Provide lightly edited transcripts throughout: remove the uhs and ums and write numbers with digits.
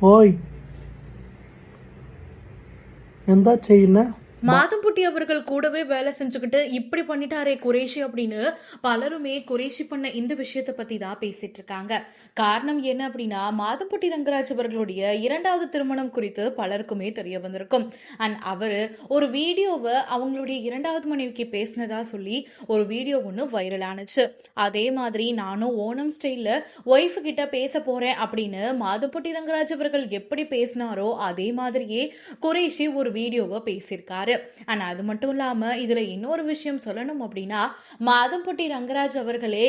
ഓയ് എന്താ ചെയ്യുന്ന? மாதம்புட்டி அவர்கள் கூடவே வேலை செஞ்சுக்கிட்டு இப்படி பண்ணிட்டாரே குரேஷி அப்படின்னு பலருமே குரேஷி பண்ண இந்த விஷயத்த பத்தி தான் பேசிட்டு இருக்காங்க. காரணம் என்ன அப்படின்னா, மாதம்புட்டி ரங்கராஜ் அவர்களுடைய இரண்டாவது திருமணம் குறித்து பலருக்குமே தெரிய வந்திருக்கும். அண்ட் அவரு ஒரு வீடியோவை அவங்களுடைய இரண்டாவது மனைவிக்கு பேசினதா சொல்லி ஒரு வீடியோ ஒன்று வைரல் ஆனுச்சு. அதே மாதிரி நானும் ஓணம் ஸ்டைல்ல ஒய்ஃப் கிட்ட பேச போறேன் அப்படின்னு மாதம்புட்டி ரங்கராஜ் அவர்கள் எப்படி பேசினாரோ அதே மாதிரியே குரேஷி ஒரு வீடியோவை பேசியிருக்காரு. ஆனா அது மட்டும் இல்லாம இதுல இன்னொரு விஷயம் சொல்லணும் அப்படின்னா, மாதம்பட்டி ரங்கராஜ் அவர்களே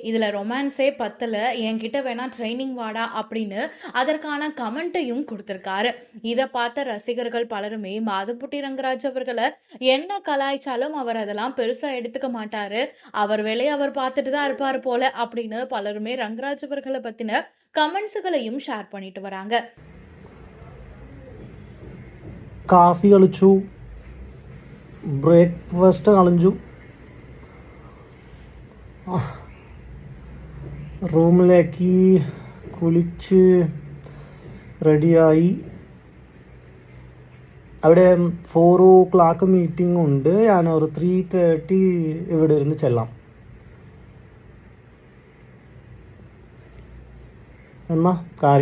இதுல ரொமான்ஸே பத்தல, என்கிட்ட வேணா ட்ரைனிங் வாடா அப்படின்னு அதற்கான கமெண்ட்டையும் கொடுத்திருக்காரு. இதை பார்த்த ரசிகர்கள் பலருமே மாதம்பட்டி ரங்கராஜ் அவர்களை என்ன கலாய்ச்சாலும் அவர் அதெல்லாம் பெருசா எடுத்துக்க மாட்டாரு, அவர் வேலையை அவர் பார்த்துட்டு தான் இருப்பாரு போல அப்படின்னு பலருமே ரங்கராஜ் அவர்களை பத்தின கமெண்ட்ஸ்களையும் ஷேர் பண்ணிட்டு வராங்க. കാഫി കളിച്ചു, ബ്രേക്ക്ഫാസ്റ്റ് കളഞ്ഞു, റൂമിലേക്ക് കുളിച്ച് റെഡിയായി. അവിടെ 4 o'clock മീറ്റിംഗ് ഉണ്ട്. ഞാൻ ഒരു 3:30 ഇവിടെ ഇരുന്ന് ചെല്ലാം. എന്നാ കാര്യം